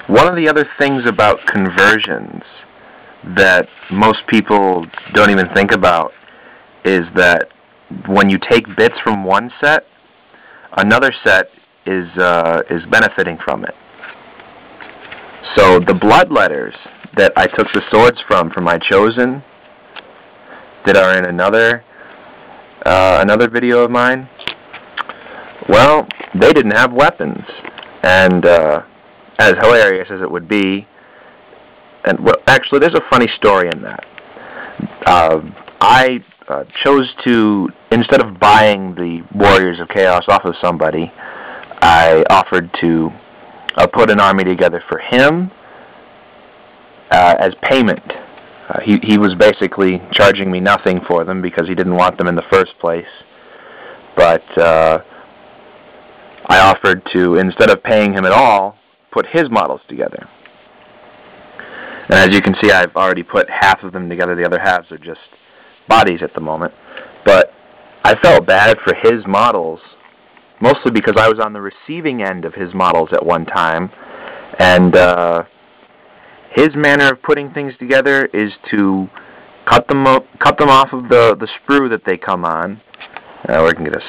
One of the other things about conversions that most people don't even think about is that when you take bits from one set, another set is benefiting from it. So the Bloodletters that I took the swords from for my Chosen, that are in another video of mine, well, they didn't have weapons, and as hilarious as it would be, and well, actually, there's a funny story in that. I chose to, instead of buying the Warriors of Chaos off of somebody, I offered to put an army together for him as payment. He was basically charging me nothing for them because he didn't want them in the first place. But I offered to, instead of paying him at all, put his models together. And as you can see, I've already put half of them together. The other halves are just bodies at the moment. But I felt bad for his models, mostly because I was on the receiving end of his models at one time. And his manner of putting things together is to cut them off of the sprue that they come on. We can get this.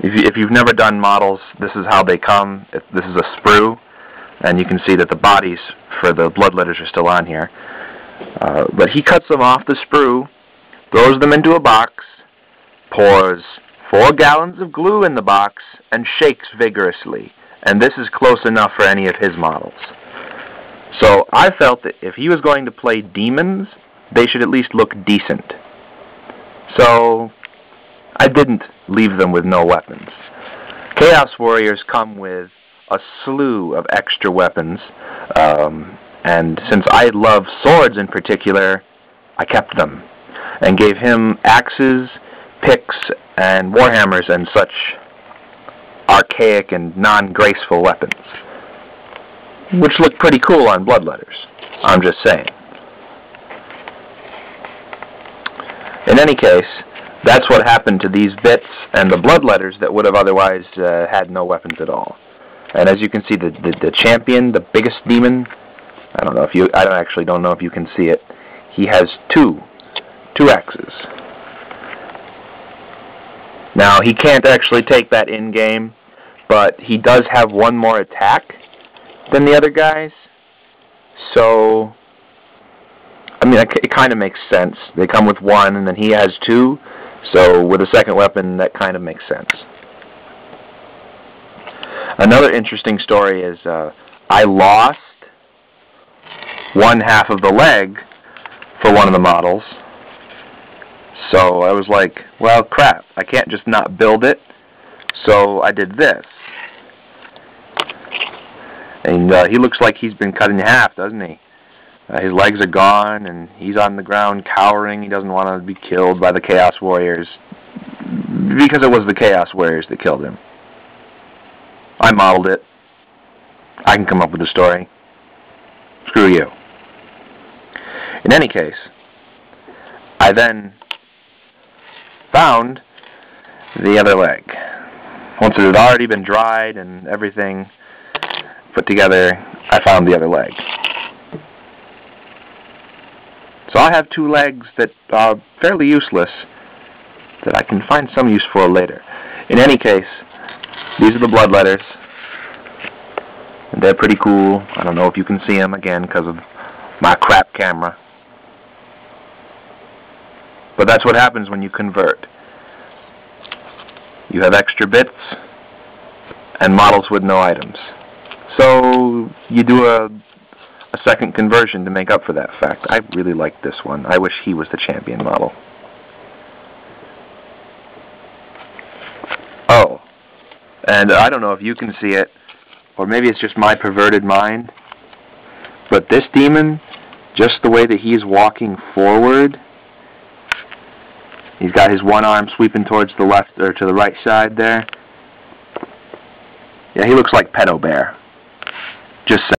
If you've never done models, this is how they come. This is a sprue, and you can see that the bodies for the Bloodletters are still on here. But he cuts them off the sprue, throws them into a box, pours 4 gallons of glue in the box, and shakes vigorously. And this is close enough for any of his models. So I felt that if he was going to play demons, they should at least look decent. So I didn't leave them with no weapons. Chaos Warriors come with a slew of extra weapons, and since I love swords in particular, I kept them, and gave him axes, picks, and warhammers, and such archaic and non-graceful weapons, which look pretty cool on Bloodletters. I'm just saying. In any case, that's what happened to these bits and the Bloodletters that would have otherwise had no weapons at all. And as you can see, the champion, the biggest demon, I don't know if you can see it. He has two axes. Now he can't actually take that in game, but he does have one more attack than the other guys. So, I mean, it kind of makes sense. They come with one, and then he has 2. So with a second weapon, that kind of makes sense. Another interesting story is I lost one half of the leg for one of the models. So I was like, well, crap, I can't just not build it. So I did this. And he looks like he's been cut in half, doesn't he? His legs are gone, and he's on the ground cowering. He doesn't want to be killed by the Chaos Warriors, because it was the Chaos Warriors that killed him. I modeled it. I can come up with a story. Screw you. In any case, I then found the other leg. Once it had already been dried and everything put together, I found the other leg. So I have 2 legs that are fairly useless that I can find some use for later. In any case, these are the Bloodletters. And they're pretty cool. I don't know if you can see them again because of my crap camera. But that's what happens when you convert. You have extra bits and models with no items. So you do a second conversion to make up for that fact. I really like this one. I wish he was the champion model. Oh, and I don't know if you can see it, or maybe it's just my perverted mind, but this demon, just the way that he's walking forward, he's got his one arm sweeping towards the left, or to the right side there. Yeah, he looks like Pedo Bear. Just saying.